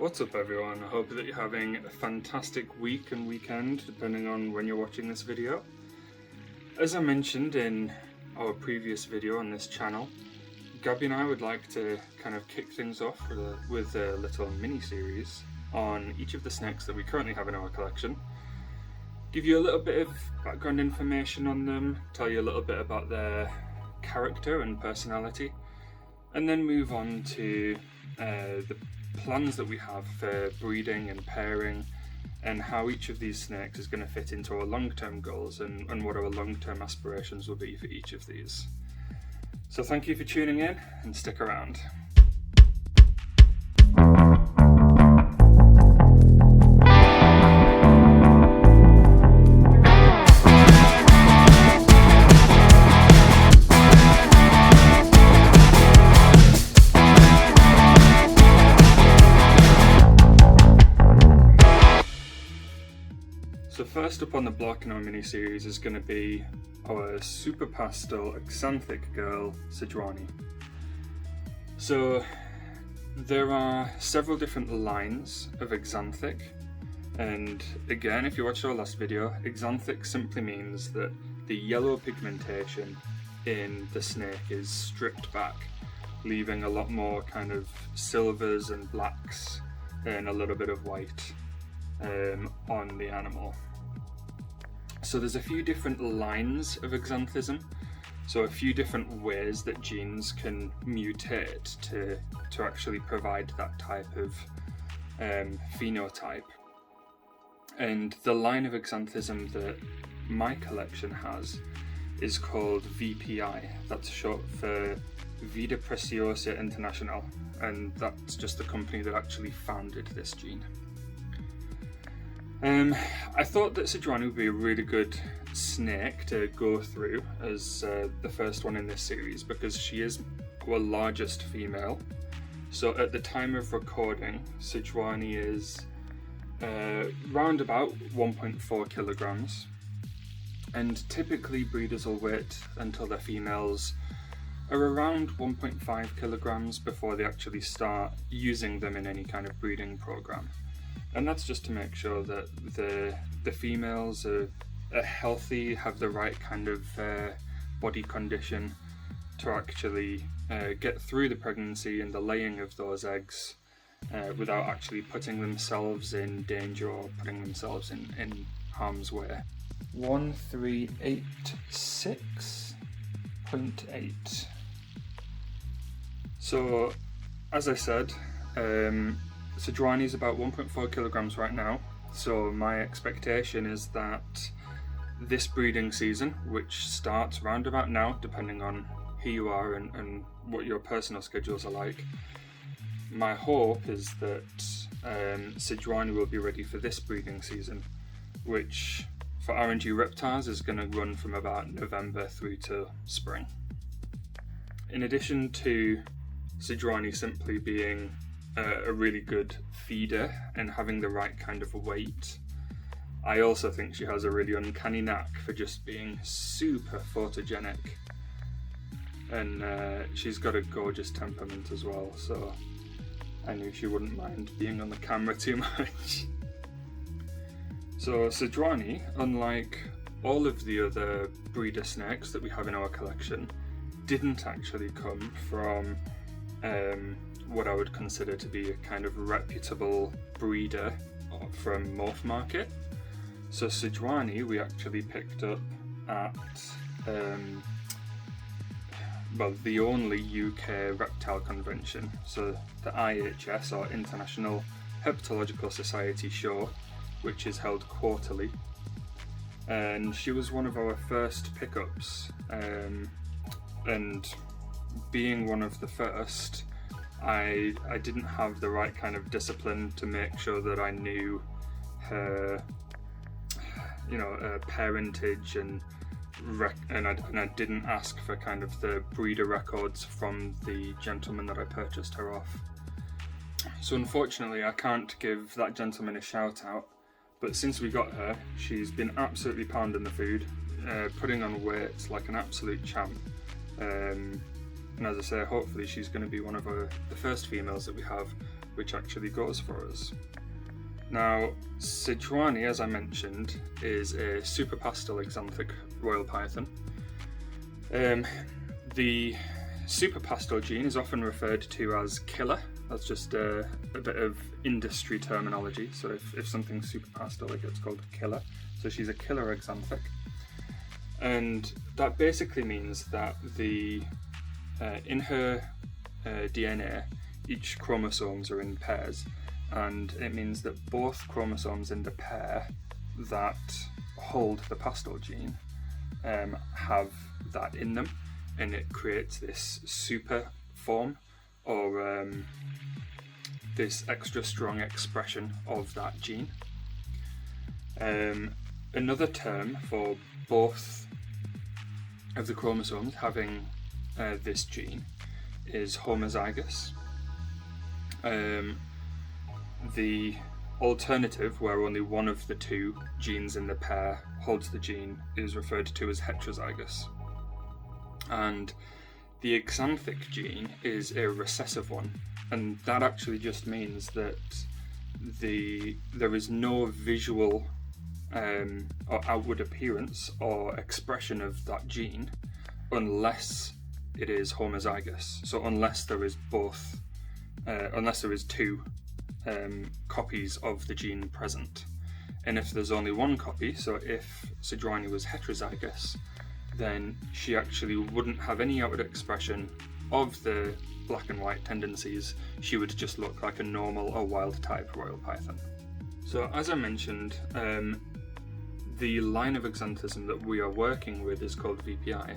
What's up everyone, I hope that you're having a fantastic week and weekend depending on when you're watching this video. As I mentioned in our previous video on this channel, Gabby and I would like to kind of kick things off with a little mini-series on each of the snakes that we currently have in our collection. Give you a little bit of background information on them, tell you a little bit about their character and personality, and then move on to the plans that we have for breeding and pairing and how each of these snakes is going to fit into our long-term goals and what our long-term aspirations will be for each of these. So thank you for tuning in and stick around. So first up on the block in our mini-series is going to be our super pastel Axanthic girl, Sejuani. So there are several different lines of Axanthic, and again, if you watched our last video, Axanthic simply means that the yellow pigmentation in the snake is stripped back, leaving a lot more kind of silvers and blacks and a little bit of white on the animal. So there's a few different lines of axanthism, so a few different ways that genes can mutate to actually provide that type of phenotype. And the line of axanthism that my collection has is called VPI. That's short for Vida Preciosa International, and that's just the company that actually founded this gene. I thought that Sejuani would be a really good snake to go through as the first one in this series because she is our largest female. So at the time of recording, Sejuani is round about 1.4 kilograms, and typically breeders will wait until their females are around 1.5 kilograms before they actually start using them in any kind of breeding program. And that's just to make sure that the females are healthy, have the right kind of body condition to actually get through the pregnancy and the laying of those eggs without actually putting themselves in danger or putting themselves in harm's way. 1386.8. So, as I said, Sejuani is about 1.4 kilograms right now, so my expectation is that this breeding season, which starts round about now, depending on who you are and what your personal schedules are like, my hope is that Sejuani will be ready for this breeding season, which for R&G reptiles is going to run from about November through to spring. In addition to Sejuani simply being a really good feeder and having the right kind of weight, I also think she has a really uncanny knack for just being super photogenic, and she's got a gorgeous temperament as well, so I knew she wouldn't mind being on the camera too much. So Sejuani, unlike all of the other breeder snakes that we have in our collection, didn't actually come from what I would consider to be a kind of reputable breeder from Morph Market. So Sejuani we actually picked up at the only UK reptile convention, so the IHS, or International Herpetological Society show, which is held quarterly, and she was one of our first pickups, and being one of the first, I didn't have the right kind of discipline to make sure that I knew her, parentage, and I didn't ask for kind of the breeder records from the gentleman that I purchased her off. So unfortunately I can't give that gentleman a shout out, but since we got her, she's been absolutely pounding the food, putting on weight like an absolute champ. And as I say, hopefully she's going to be one of the first females that we have which actually goes for us. Now, Sejuani, as I mentioned, is a super pastel Axanthic royal python. The super pastel gene is often referred to as killer. That's just a bit of industry terminology. So if something's super pastel, it gets called killer. So she's a killer Axanthic. And that basically means that in her DNA, each chromosomes are in pairs, and it means that both chromosomes in the pair that hold the pastel gene have that in them, and it creates this super form, or this extra strong expression of that gene. Another term for both of the chromosomes having this gene is homozygous. The alternative, where only one of the two genes in the pair holds the gene, is referred to as heterozygous. And the Axanthic gene is a recessive one, and that actually just means that there is no visual or outward appearance or expression of that gene unless it is homozygous. So unless there is two copies of the gene present. And if there's only one copy, so if Sejuani was heterozygous, then she actually wouldn't have any outward expression of the black and white tendencies. She would just look like a normal or wild type royal python. So as I mentioned, the line of Axanthism that we are working with is called VPI,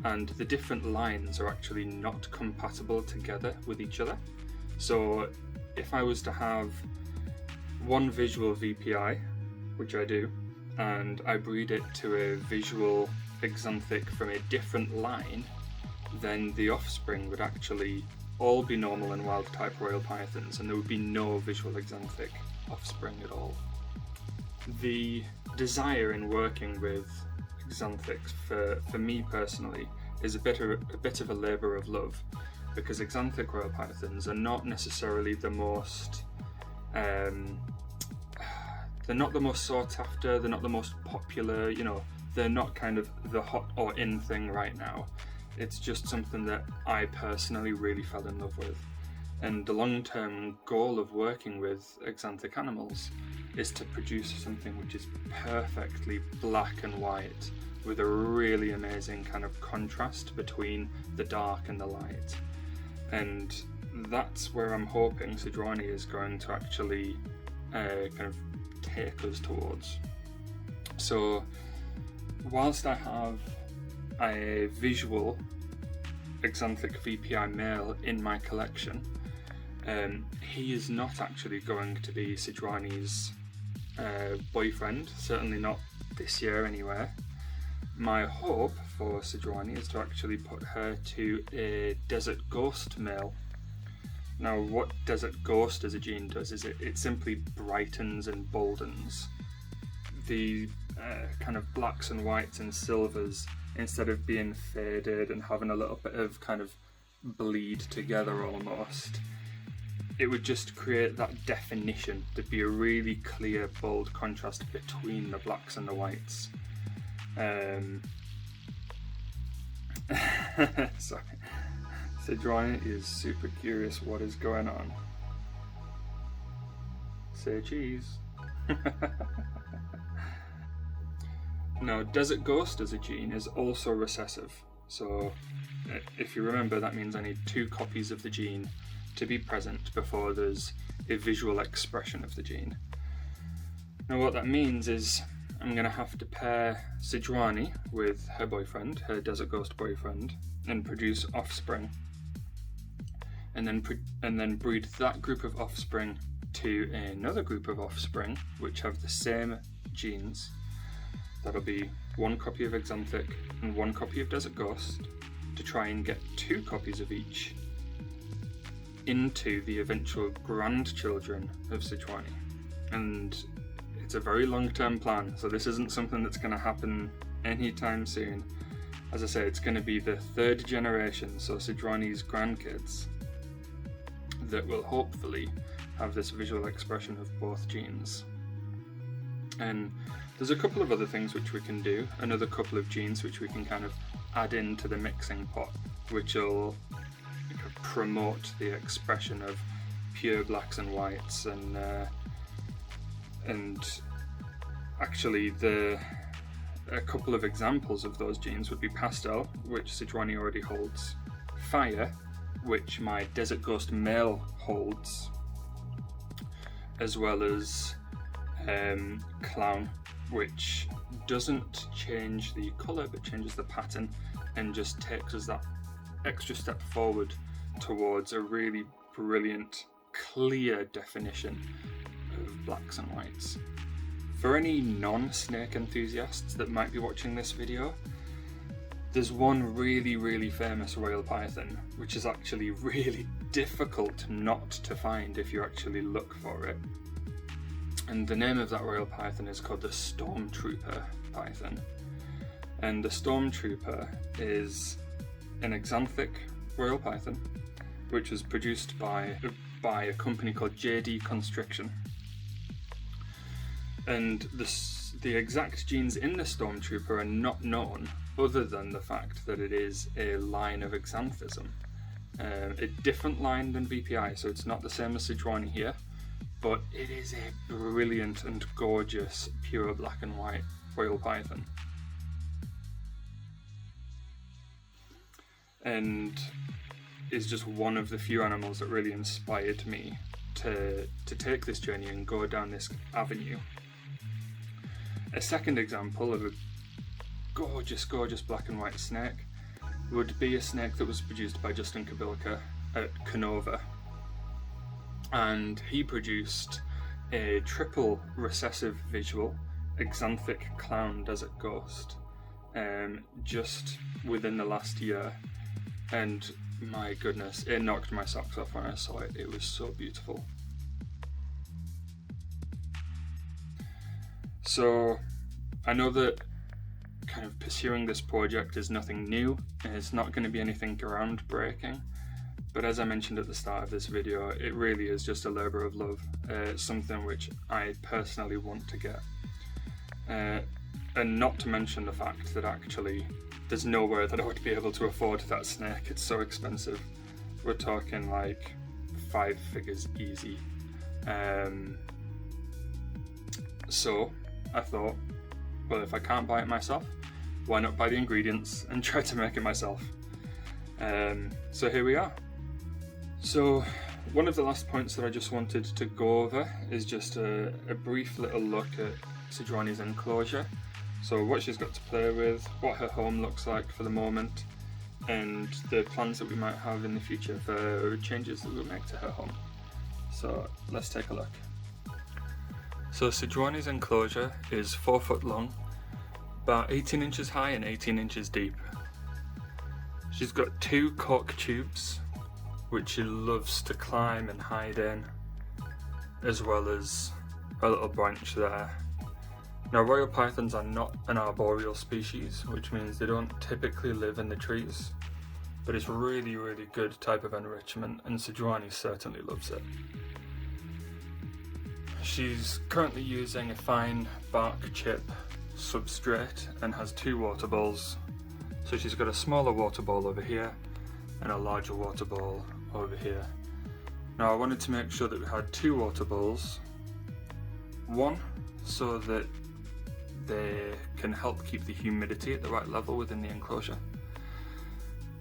and the different lines are actually not compatible together with each other. So if I was to have one visual VPI, which I do, and I breed it to a visual Axanthic from a different line, then the offspring would actually all be normal and wild type royal pythons, and there would be no visual Axanthic offspring at all. The desire in working with Axanthics for me personally is a bit of a labour of love, because Axanthic royal pythons are not necessarily the most they're not the most sought after, they're not the most popular, they're not kind of the hot or in thing right now. It's just something that I personally really fell in love with. And the long-term goal of working with Axanthic animals is to produce something which is perfectly black and white, with a really amazing kind of contrast between the dark and the light. And that's where I'm hoping Sejuani is going to actually kind of take us towards. So whilst I have a visual Axanthic VPI male in my collection, he is not actually going to be Sejuani's boyfriend, certainly not this year anyway. My hope for Sejuani is to actually put her to a desert ghost male. Now, what desert ghost as a gene does is it simply brightens and boldens the kind of blacks and whites and silvers. Instead of being faded and having a little bit of kind of bleed together almost, it would just create that definition. There'd be a really clear, bold contrast between the blacks and the whites. Sorry. Sejuani is super curious what is going on. Say cheese. Now, desert ghost as a gene is also recessive. So if you remember, that means I need 2 copies of the gene to be present before there's a visual expression of the gene. Now what that means is I'm going to have to pair Sejuani with her boyfriend, her desert ghost boyfriend, and produce offspring. And then breed that group of offspring to another group of offspring which have the same genes. That'll be 1 copy of Axanthic and 1 copy of desert ghost, to try and get 2 copies of each into the eventual grandchildren of Sejuani. And it's a very long-term plan, so this isn't something that's going to happen anytime soon. As I say, it's going to be the 3rd generation, so Sejuani's grandkids, that will hopefully have this visual expression of both genes. And there's a couple of other things which we can do, another couple of genes which we can kind of add into the mixing pot, which will promote the expression of pure blacks and whites, and actually a couple of examples of those genes would be Pastel, which Sejuani already holds, Fire, which my Desert Ghost male holds, as well as Clown, which doesn't change the colour but changes the pattern and just takes us that extra step forward towards a really brilliant, clear definition of blacks and whites. For any non-snake enthusiasts that might be watching this video, there's one really famous royal python which is actually really difficult not to find if you actually look for it. And the name of that royal python is called the Stormtrooper python. And the Stormtrooper is an Axanthic royal python which was produced by a company called JD Constriction. And the exact genes in the Stormtrooper are not known, other than the fact that it is a line of Axanthism. A different line than VPI, so it's not the same as Sejuani here, but it is a brilliant and gorgeous pure black and white royal python. And is just one of the few animals that really inspired me to take this journey and go down this avenue. A second example of a gorgeous black and white snake would be a snake that was produced by Justin Kabilka at Canova. And he produced a triple recessive visual Axanthic clown desert ghost just within the last year. And my goodness, it knocked my socks off when I saw it. It was so beautiful. So I know that kind of pursuing this project is nothing new, and it's not going to be anything groundbreaking, but as I mentioned at the start of this video, it really is just a labour of love. It's something which I personally want to get. And not to mention the fact that actually there's nowhere that I would be able to afford that snake. It's so expensive. We're talking like 5 figures easy. So I thought, well, if I can't buy it myself, why not buy the ingredients and try to make it myself? So here we are. So one of the last points that I just wanted to go over is just a brief little look at Sejuani's enclosure. So what she's got to play with, what her home looks like for the moment, and the plans that we might have in the future for changes that we'll make to her home. So let's take a look. So Sejuani's enclosure is 4 foot long, about 18 inches high and 18 inches deep. She's got 2 cork tubes, which she loves to climb and hide in, as well as a little branch there. Now, royal pythons are not an arboreal species, which means they don't typically live in the trees, but it's really good type of enrichment, and Sejuani certainly loves it. She's currently using a fine bark chip substrate and has 2 water bowls. So she's got a smaller water bowl over here and a larger water bowl over here. Now I wanted to make sure that we had 2 water bowls. One, so that they can help keep the humidity at the right level within the enclosure.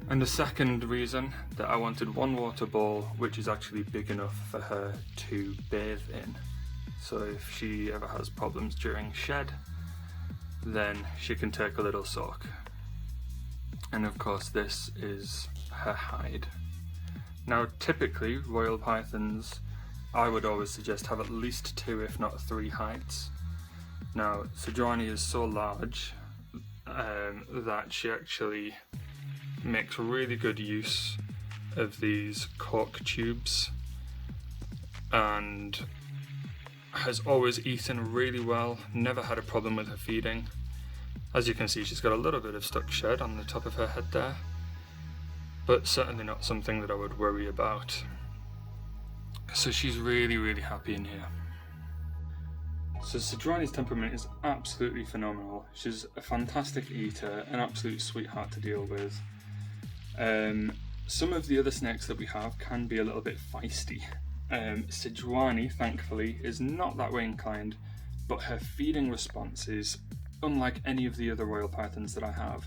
And the second reason that I wanted 1 water bowl which is actually big enough for her to bathe in. So if she ever has problems during shed, then she can take a little soak. And of course this is her hide. Now typically royal pythons, I would always suggest, have at least 2 if not 3 hides. Now Sejuani is so large that she actually makes really good use of these cork tubes and has always eaten really well, never had a problem with her feeding. As you can see, she's got a little bit of stuck shed on the top of her head there, but certainly not something that I would worry about. So she's really, really happy in here. So Sejuani's temperament is absolutely phenomenal. She's a fantastic eater, an absolute sweetheart to deal with. Some of the other snakes that we have can be a little bit feisty. Sejuani, thankfully, is not that way inclined, but her feeding response is unlike any of the other royal pythons that I have.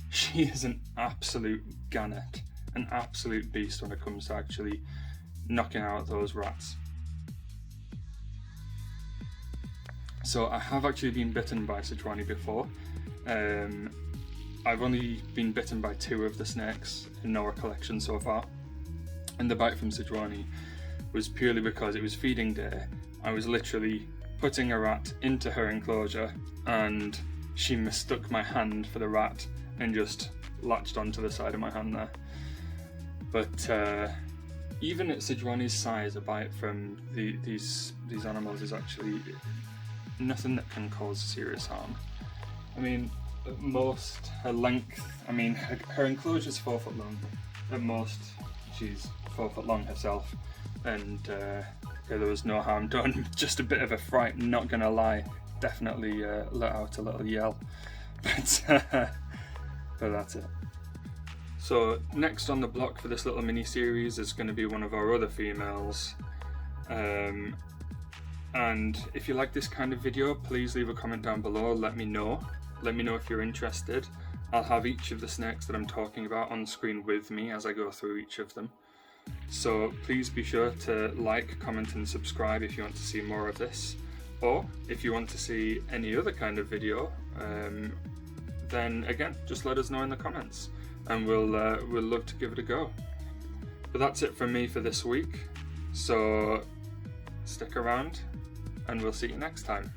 She is an absolute gannet, an absolute beast when it comes to actually knocking out those rats. So I have actually been bitten by Sejuani before. I've only been bitten by 2 of the snakes in our collection so far, and the bite from Sejuani was purely because it was feeding day. I was literally putting a rat into her enclosure and she mistook my hand for the rat and just latched onto the side of my hand there. But even at Sejuani's size, a bite from these animals is actually nothing that can cause serious harm. I mean, at most, her length, I mean, her enclosure is 4 foot long. At most, she's 4 foot long herself, and there was no harm done. Just a bit of a fright, not gonna lie. Definitely let out a little yell, but that's it. So next on the block for this little mini series is going to be one of our other females. And if you like this kind of video, please leave a comment down below. Let me know if you're interested. I'll have each of the snakes that I'm talking about on screen with me as I go through each of them. So please be sure to like, comment and subscribe if you want to see more of this. Or if you want to see any other kind of video, then again, just let us know in the comments and we'll love to give it a go. But that's it from me for this week. So stick around and we'll see you next time.